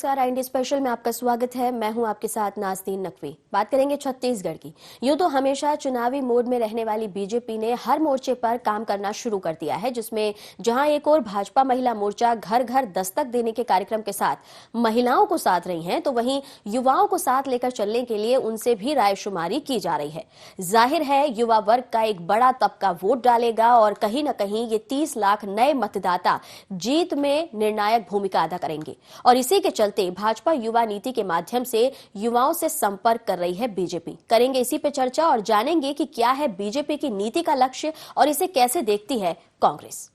नमस्कार, IND special में आपका स्वागत है। मैं हूं आपके साथ नाज़नीन नकवी। बात करेंगे छत्तीसगढ़ की। यूं तो हमेशा चुनावी मोड में रहने वाली बीजेपी ने हर मोर्चे पर काम करना शुरू कर दिया है, जिसमें जहां एक और भाजपा महिला मोर्चा घर घर दस्तक देने के कार्यक्रम के साथ महिलाओं को साथ रही हैं, तो वहीं युवाओं को साथ लेकर चलने के लिए उनसे भी रायशुमारी की जा रही है। जाहिर है युवा वर्ग का एक बड़ा तबका वोट डालेगा और कहीं न कहीं ये 30 लाख नए मतदाता जीत में निर्णायक भूमिका अदा करेंगे। और इसी के चलते भाजपा युवा नीति के माध्यम से युवाओं से संपर्क कर रही है बीजेपी। करेंगे इसी पे चर्चा और जानेंगे कि क्या है बीजेपी की नीति का लक्ष्य और इसे कैसे देखती है कांग्रेस।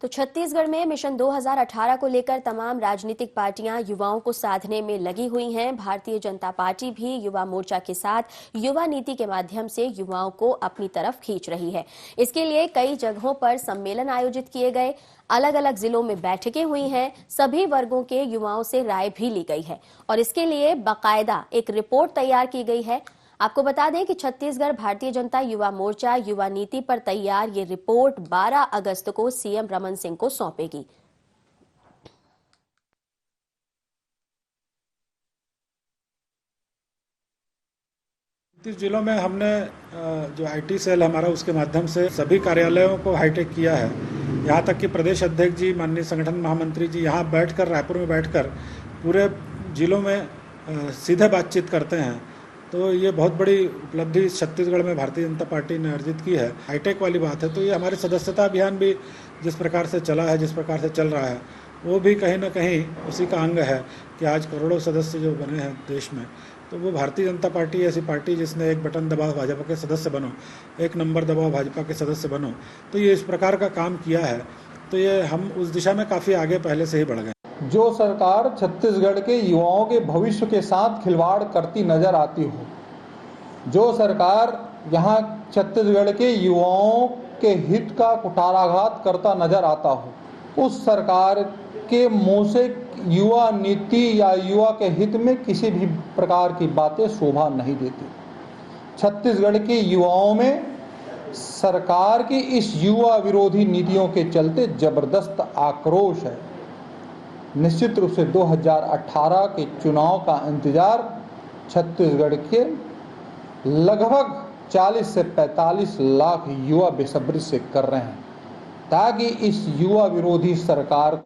तो छत्तीसगढ़ में मिशन 2018 को लेकर तमाम राजनीतिक पार्टियां युवाओं को साधने में लगी हुई हैं। भारतीय जनता पार्टी भी युवा मोर्चा के साथ युवा नीति के माध्यम से युवाओं को अपनी तरफ खींच रही है। इसके लिए कई जगहों पर सम्मेलन आयोजित किए गए, अलग अलग जिलों में बैठकें हुई हैं, सभी वर्गों के युवाओं से राय भी ली गई है और इसके लिए बाकायदा एक रिपोर्ट तैयार की गई है। आपको बता दें कि छत्तीसगढ़ भारतीय जनता युवा मोर्चा युवा नीति पर तैयार ये रिपोर्ट 12 अगस्त को सीएम रमन सिंह को सौंपेगी। 30 जिलों में हमने जो आईटी सेल हमारा उसके माध्यम से सभी कार्यालयों को हाईटेक किया है। यहाँ तक कि प्रदेश अध्यक्ष जी, माननीय संगठन महामंत्री जी यहाँ बैठकर, रायपुर में बैठकर पूरे जिलों में सीधे बातचीत करते हैं। तो ये बहुत बड़ी उपलब्धि छत्तीसगढ़ में भारतीय जनता पार्टी ने अर्जित की है। हाईटेक वाली बात है। तो ये हमारे सदस्यता अभियान भी जिस प्रकार से चला है, जिस प्रकार से चल रहा है, वो भी कहीं ना कहीं उसी का अंग है कि आज करोड़ों सदस्य जो बने हैं देश में, तो वो भारतीय जनता पार्टी ऐसी पार्टी जिसने एक बटन दबाओ भाजपा के सदस्य बनो, एक नंबर दबाओ भाजपा के सदस्य बनो, तो ये इस प्रकार का काम किया है। तो ये हम उस दिशा में काफ़ी आगे पहले से ही बढ़ गए। जो सरकार छत्तीसगढ़ के युवाओं के भविष्य के साथ खिलवाड़ करती नजर आती हो, जो सरकार यहाँ छत्तीसगढ़ के युवाओं के हित का कुठाराघात करता नजर आता हो, उस सरकार के मुंह से युवा नीति या युवा के हित में किसी भी प्रकार की बातें शोभा नहीं देती। छत्तीसगढ़ के युवाओं में सरकार की इस युवा विरोधी नीतियों के चलते जबरदस्त आक्रोश है। निश्चित रूप से 2018 के चुनाव का इंतजार छत्तीसगढ़ के लगभग 40 से 45 लाख युवा बेसब्री से कर रहे हैं ताकि इस युवा विरोधी सरकार।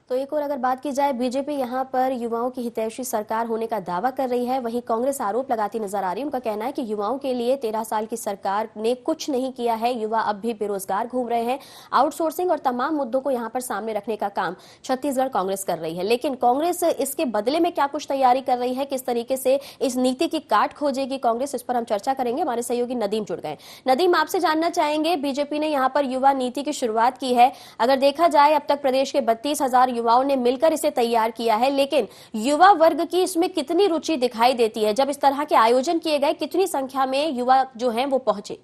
तो एक और अगर बात की जाए, बीजेपी यहां पर युवाओं की हितैषी सरकार होने का दावा कर रही है, वहीं कांग्रेस आरोप लगाती नजर आ रही है। उनका कहना है कि युवाओं के लिए 13 साल की सरकार ने कुछ नहीं किया है, युवा अब भी बेरोजगार घूम रहे हैं। आउटसोर्सिंग और तमाम मुद्दों को यहां पर सामने रखने का काम छत्तीसगढ़ कांग्रेस कर रही है, लेकिन कांग्रेस इसके बदले में क्या कुछ तैयारी कर रही है, किस तरीके से इस नीति की काट खोजेगी कांग्रेस, इस पर हम चर्चा करेंगे। हमारे सहयोगी नदीम जुड़ गए। नदीम, आपसे जानना चाहेंगे, बीजेपी ने यहाँ पर युवा नीति की शुरुआत की है। अगर देखा जाए अब तक प्रदेश के 32,000 युवाओं ने मिलकर इसे तैयार किया है, लेकिन युवा वर्ग की इसमें कितनी रुचि दिखाई देती है? जब इस तरह के आयोजन किए गए, कितनी संख्या में युवा जो हैं वो पहुंचे?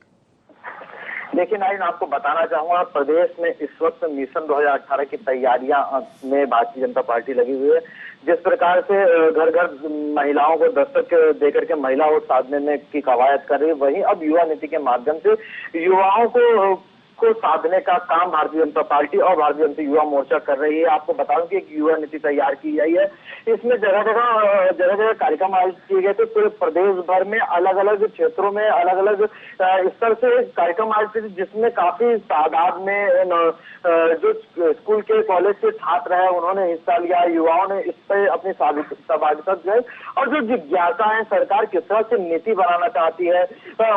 देखिए नाइन, आपको बताना चाहूंगा, प्रदेश में इस वक्त मिशन 2018 की तैयारियां में भारतीय जनता पार्टी लगी हुई है। जिस प्रकार से घर घर महिलाओं को दस्तक देकर के महिला वोट साधने में की कवायद कर रही है, वहीं अब युवा नीति के माध्यम से युवाओं को साधने का काम भारतीय जनता पार्टी और भारतीय जनता युवा मोर्चा कर रही है। आपको बता दूं कि एक युवा नीति तैयार की गई है। इसमें जगह जगह कार्यक्रम आयोजित किए गए थे। पूरे प्रदेश भर में अलग अलग क्षेत्रों में अलग अलग स्तर से कार्यक्रम आयोजित, जिसमें काफी तादाद में जो स्कूल के कॉलेज के छात्र हैं उन्होंने हिस्सा लिया। युवाओं ने इस पर अपनी सहभागिता दी और जो जिज्ञासा है सरकार किस तरह से नीति बनाना चाहती है,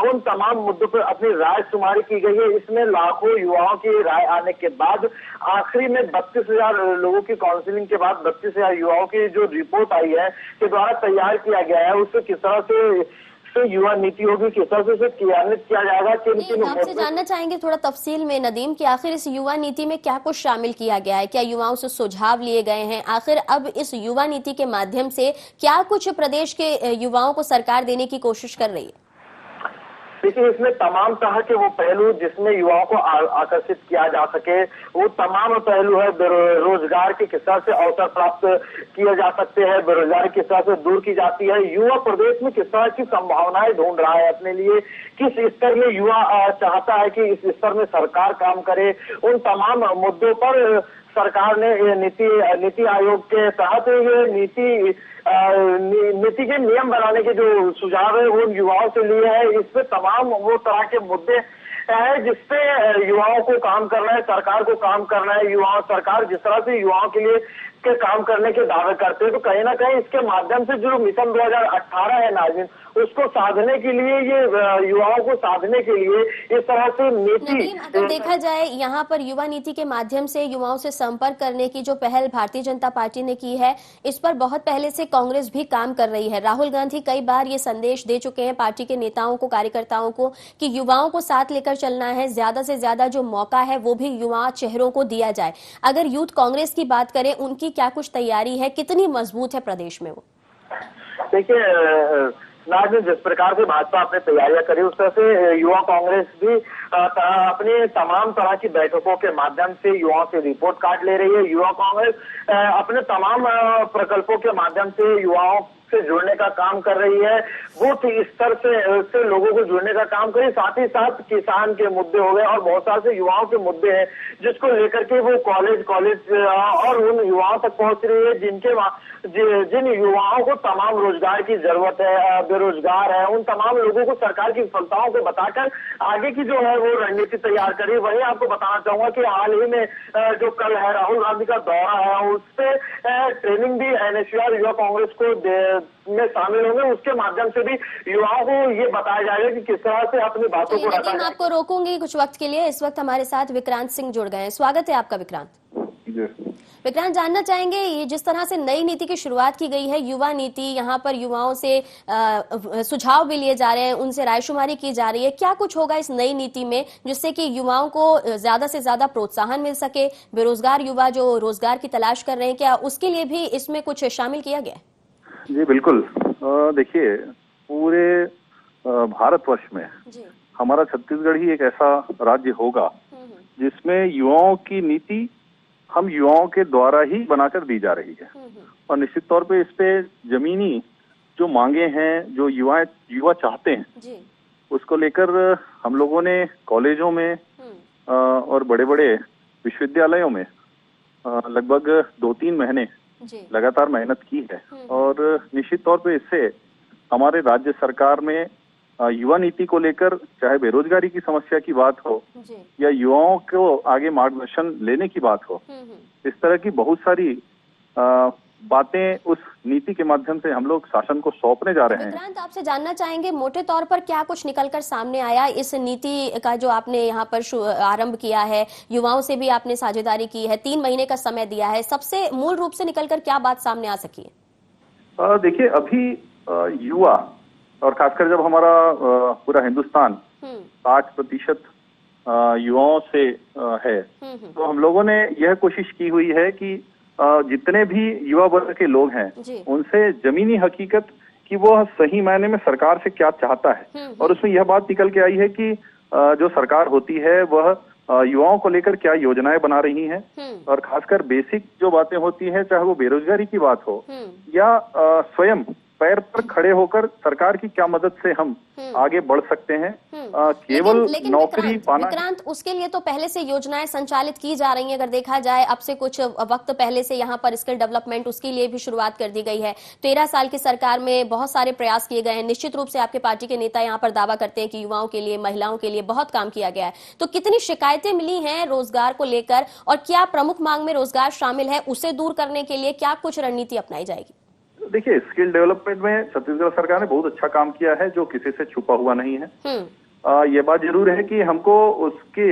उन तमाम मुद्दों पर अपनी राय शुमारी की गई है। इसमें लाखों युवाओं की राय आने के बाद आखिरी में 32,000 लोगों की काउंसलिंग के बाद 32,000 युवाओं की जो रिपोर्ट आई है के द्वारा तैयार किया गया है, उससे किस तरह से युवा नीति होगी, किस तरह से उसे क्रियान्वित किया जाएगा। आपसे जानना चाहेंगे थोड़ा तफसील में नदीम कि आखिर इस युवा नीति में क्या कुछ शामिल किया गया है, क्या युवाओं से सुझाव लिए गए हैं? आखिर अब इस युवा नीति के माध्यम से क्या कुछ प्रदेश के युवाओं को सरकार देने की कोशिश कर रही है? देखिए, इसमें तमाम तरह के वो पहलू जिसमें युवाओं को आकर्षित किया जा सके, वो तमाम पहलू है। रोजगार की किस तरह से अवसर प्राप्त किए जा सकते हैं, बेरोजगारी किस तरह से दूर की जाती है, युवा प्रदेश में किस तरह की संभावनाएं ढूंढ रहा है अपने लिए, किस स्तर में युवा चाहता है कि इस स्तर में सरकार काम करे, उन तमाम मुद्दों पर सरकार ने नीति आयोग के तहत ये नीति के नियम बनाने के जो सुझाव है वो युवाओं से लिए है। इसमें तमाम वो तरह के मुद्दे है जिसपे युवाओं को काम करना है, सरकार को काम करना है। सरकार जिस तरह से युवाओं के लिए के काम करने के दावे करते हैं, तो कहीं ना कहीं इसके माध्यम से जो मिशन 2018 है नाज़रीन, उसको साधने के लिए, ये युवाओं को साधने के लिए इस तरह से नीति, अगर देखा जाए यहाँ पर युवा नीति के माध्यम से युवाओं से संपर्क करने की जो पहल भारतीय जनता पार्टी ने की है, इस पर बहुत पहले से कांग्रेस भी काम कर रही है। राहुल गांधी कई बार ये संदेश दे चुके हैं पार्टी के नेताओं को, कार्यकर्ताओं को, कि युवाओं को साथ लेकर चलना है, ज्यादा से ज्यादा जो मौका है वो भी युवा चेहरों को दिया जाए। अगर यूथ कांग्रेस की बात करें, उनकी क्या कुछ तैयारी है, कितनी मजबूत है प्रदेश में वो? देखिए नाज़रीन, जिस प्रकार से भाजपा अपने तैयारियां करी, उस तरह से युवा कांग्रेस भी अपने तमाम तरह की बैठकों के माध्यम से युवाओं से रिपोर्ट कार्ड ले रही है। युवा कांग्रेस अपने तमाम प्रकल्पों के माध्यम से युवाओं से जुड़ने का काम कर रही है, बूथ स्तर से लोगों को जुड़ने का काम कर रही है। साथ ही साथ किसान के मुद्दे हो गए और बहुत सारे युवाओं के मुद्दे हैं जिसको लेकर के वो कॉलेज और उन युवाओं तक पहुंच रही है जिन युवाओं को तमाम रोजगार की जरूरत है, बेरोजगार है, उन तमाम लोगों को सरकार की विफलताओं को बताकर आगे की जो है वो रणनीति तैयार करी। वही आपको बताना चाहूंगा कि हाल ही में जो कल है राहुल गांधी का दौरा है, उससे ट्रेनिंग भी एनएसयूआई युवा कांग्रेस को में शामिल होंगे। उसके माध्यम से भी युवाओं को ये बताया जाएगा कि किस तरह से अपनी बातों को रखा जाए। आपको रोकूंगी कुछ वक्त के लिए। इस वक्त हमारे साथ विक्रांत सिंह जुड़ गए हैं। स्वागत है आपका विक्रांत। विक्रांत, जानना चाहेंगे, ये जिस तरह से नई नीति की शुरुआत की गई है, युवा नीति, यहाँ पर युवाओं से सुझाव भी लिए जा रहे हैं, उनसे रायशुमारी की जा रही है, क्या कुछ होगा इस नई नीति में जिससे कि युवाओं को ज्यादा से ज्यादा प्रोत्साहन मिल सके? बेरोजगार युवा जो रोजगार की तलाश कर रहे हैं, क्या उसके लिए भी इसमें कुछ शामिल किया गया? जी बिल्कुल। देखिए, पूरे भारतवर्ष में हमारा छत्तीसगढ़ ही एक ऐसा राज्य होगा जिसमें युवाओं की नीति हम युवाओं के द्वारा ही बनाकर दी जा रही है। और निश्चित तौर पे इस पे जमीनी जो मांगे हैं, जो युवा चाहते हैं, उसको लेकर हम लोगों ने कॉलेजों में और बड़े बड़े विश्वविद्यालयों में लगभग 2-3 महीने लगातार मेहनत की है। और निश्चित तौर पे इससे हमारे राज्य सरकार में युवा नीति को लेकर, चाहे बेरोजगारी की समस्या की बात हो या युवाओं को आगे मार्गदर्शन लेने की बात हो, इस तरह की बहुत सारी बातें उस नीति के माध्यम से हम लोग शासन को सौंपने जा रहे हैं। विक्रांत, आपसे जानना चाहेंगे मोटे तौर पर क्या कुछ निकलकर सामने आया इस नीति का जो आपने यहाँ पर आरंभ किया है, युवाओं से भी आपने साझेदारी की है, 3 महीने का समय दिया है, सबसे मूल रूप से निकलकर क्या बात सामने आ सकी है? देखिए, अभी युवा और खासकर जब हमारा पूरा हिंदुस्तान 60% युवाओं से है, तो हम लोगों ने यह कोशिश की हुई है कि जितने भी युवा वर्ग के लोग हैं उनसे जमीनी हकीकत कि वो सही मायने में सरकार से क्या चाहता है, और उसमें यह बात निकल के आई है कि जो सरकार होती है वह युवाओं को लेकर क्या योजनाएं बना रही हैं, और खासकर बेसिक जो बातें होती हैं, चाहे वो बेरोजगारी की बात हो या स्वयं पैर पर खड़े होकर सरकार की क्या मदद से हम आगे बढ़ सकते हैं, केवल नौकरी पाना। विक्रांत, उसके लिए तो पहले से योजनाएं संचालित की जा रही हैं। अगर देखा जाए, अब से कुछ वक्त पहले से यहाँ पर स्किल डेवलपमेंट, उसके लिए भी शुरुआत कर दी गई है। 13 साल की सरकार में बहुत सारे प्रयास किए गए हैं। निश्चित रूप से आपके पार्टी के नेता यहाँ पर दावा करते हैं कि युवाओं के लिए, महिलाओं के लिए बहुत काम किया गया है। तो कितनी शिकायतें मिली हैं रोजगार को लेकर, और क्या प्रमुख मांग में रोजगार शामिल है? उसे दूर करने के लिए क्या कुछ रणनीति अपनाई जाएगी? देखिए, स्किल डेवलपमेंट में छत्तीसगढ़ सरकार ने बहुत अच्छा काम किया है, जो किसी से छुपा हुआ नहीं है। ये बात जरूर है कि हमको उसके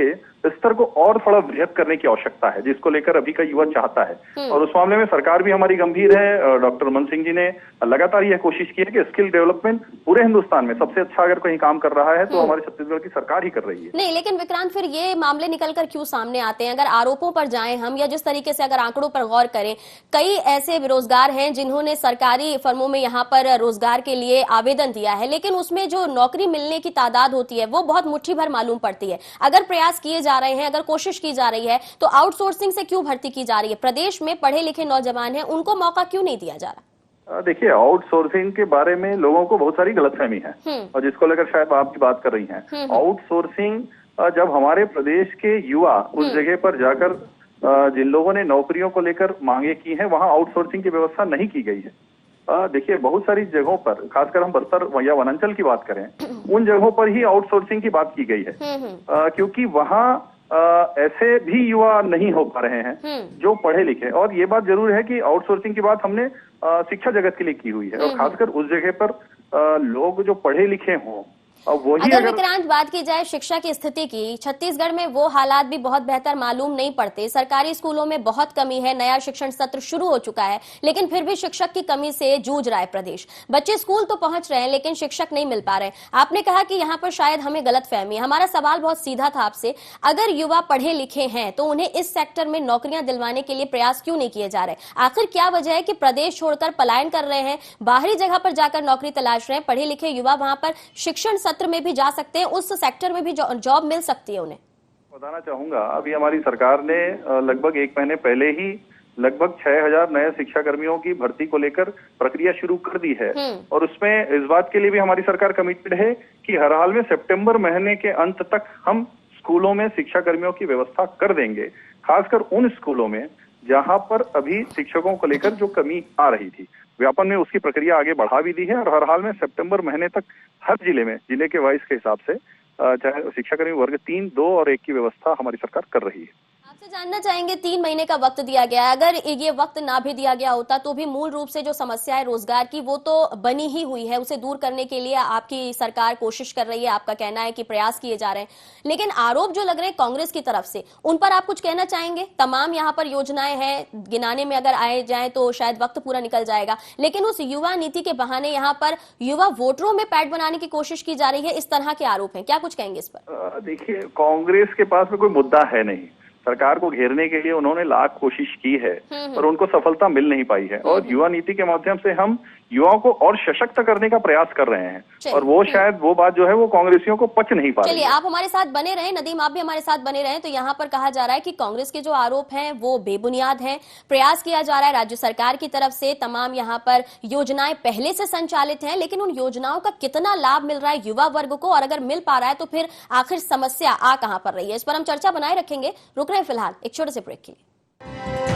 स्तर को और थोड़ा वृहद करने की आवश्यकता है, जिसको लेकर अभी का युवा चाहता है। और उस मामले में सरकार भी हमारी गंभीर है। डॉक्टर मनमोहन सिंह जी ने लगातार यह कोशिश की है कि स्किल डेवलपमेंट पूरे हिंदुस्तान में सबसे अच्छा अगर कहीं काम कर रहा है तो हमारे छत्तीसगढ़ की सरकार ही कर रही है। नहीं, लेकिन विक्रांत, फिर ये मामले निकलकर क्यों सामने आते हैं? अगर आरोपों पर जाएं हम, या जिस तरीके से अगर आंकड़ों पर गौर करें, कई ऐसे बेरोजगार हैं जिन्होंने सरकारी फर्मों में यहाँ पर रोजगार के लिए आवेदन दिया है, लेकिन उसमें जो नौकरी मिलने की तादाद होती है वो बहुत मुट्ठी भर मालूम पड़ती है। अगर प्रयास किए जा रहे हैं, अगर कोशिश की जा रही है, तो आउटसोर्सिंग से क्यों भर्ती की जा रही है? प्रदेश में पढ़े लिखे नौजवान हैं, उनको मौका क्यों नहीं दिया जा रहा? देखिए, आउटसोर्सिंग के बारे में लोगों को बहुत सारी गलतफहमी है और जिसको लेकर शायद आप भी बात कर रही हैं। आउटसोर्सिंग जब हमारे प्रदेश के युवा उस जगह पर जाकर जिन लोगों ने नौकरियों को लेकर मांगे की हैं, वहां आउटसोर्सिंग की व्यवस्था नहीं की गई है। देखिए, बहुत सारी जगहों पर, खासकर हम बस्तर या वनांचल की बात करें, उन जगहों पर ही आउटसोर्सिंग की बात की गई है, क्योंकि वहां ऐसे भी युवा नहीं हो पा रहे हैं जो पढ़े लिखे। और ये बात जरूर है कि आउटसोर्सिंग की बात हमने शिक्षा जगत के लिए की हुई है, और खासकर उस जगह पर लोग जो पढ़े लिखे हों, वही अगर विक्रांत बात की जाए शिक्षा की स्थिति की, छत्तीसगढ़ में वो हालात भी बहुत बेहतर मालूम नहीं पड़ते। सरकारी स्कूलों में बहुत कमी है, नया शिक्षण सत्र शुरू हो चुका है, लेकिन फिर भी शिक्षक की कमी से जूझ रहा है प्रदेश। बच्चे स्कूल तो पहुंच रहे हैं लेकिन शिक्षक नहीं मिल पा रहे। आपने कहा कि यहाँ पर शायद हमें गलतफहमी है। हमारा सवाल बहुत सीधा था आपसे, अगर युवा पढ़े लिखे हैं तो उन्हें इस सेक्टर में नौकरियां दिलवाने के लिए प्रयास क्यों नहीं किए जा रहे? आखिर क्या वजह है कि प्रदेश छोड़कर पलायन कर रहे हैं, बाहरी जगह पर जाकर नौकरी तलाश रहे हैं? पढ़े लिखे युवा वहां पर शिक्षण सत्र में भी जा सकते हैं, उस सेक्टर में भी जॉब मिल सकती है उन्हें। बताना चाहूंगा, अभी हमारी सरकार ने लगभग 1 महीने पहले ही लगभग 6000 नए शिक्षा कर्मियों की भर्ती को लेकर प्रक्रिया शुरू कर दी है। और उसमें इस बात के लिए भी हमारी सरकार कमिटेड है कि हर हाल में सितंबर महीने के अंत तक हम स्कूलों में शिक्षा कर्मियों की व्यवस्था कर देंगे, खासकर उन स्कूलों में जहां पर अभी शिक्षकों को लेकर जो कमी आ रही थी। व्यापन में उसकी प्रक्रिया आगे बढ़ा भी दी है और हर हाल में सितंबर महीने तक हर जिले में, जिले के वाइज के हिसाब से, चाहे शिक्षाकर्मी वर्ग 3, 2 और 1 की व्यवस्था हमारी सरकार कर रही है। आपसे जानना चाहेंगे, 3 महीने का वक्त दिया गया, अगर ये वक्त ना भी दिया गया होता तो भी मूल रूप से जो समस्या है रोजगार की वो तो बनी ही हुई है, उसे दूर करने के लिए आपकी सरकार कोशिश कर रही है, आपका कहना है कि प्रयास किए जा रहे हैं। लेकिन आरोप जो लग रहे हैं कांग्रेस की तरफ से, उन पर आप कुछ कहना चाहेंगे? तमाम यहाँ पर योजनाएं हैं, गिनाने में अगर आए जाए तो शायद वक्त पूरा निकल जाएगा, लेकिन उस युवा नीति के बहाने यहाँ पर युवा वोटरों में पैठ बनाने की कोशिश की जा रही है, इस तरह के आरोप हैं। क्या कुछ कहेंगे इस पर? देखिए, कांग्रेस के पास में कोई मुद्दा है नहीं। सरकार को घेरने के लिए उन्होंने लाख कोशिश की है और उनको सफलता मिल नहीं पाई है। और युवा नीति के माध्यम से हम युवाओं को और सशक्त करने का प्रयास कर रहे हैं, और वो शायद वो बात जो है वो कांग्रेसियों को पच नहीं पा रही है। चलिए, आप हमारे साथ बने रहें, नदीम आप भी हमारे साथ बने रहें। तो यहाँ पर कहा जा रहा है कि कांग्रेस के जो आरोप हैं वो बेबुनियाद हैं। प्रयास किया जा रहा है राज्य सरकार की तरफ से, तमाम यहाँ पर योजनाएं पहले से संचालित हैं, लेकिन उन योजनाओं का कितना लाभ मिल रहा है युवा वर्ग को, और अगर मिल पा रहा है तो फिर आखिर समस्या आ कहां पर रही है? इस पर हम चर्चा बनाए रखेंगे। रुक रहे हैं फिलहाल एक छोटे से ब्रेक के लिए।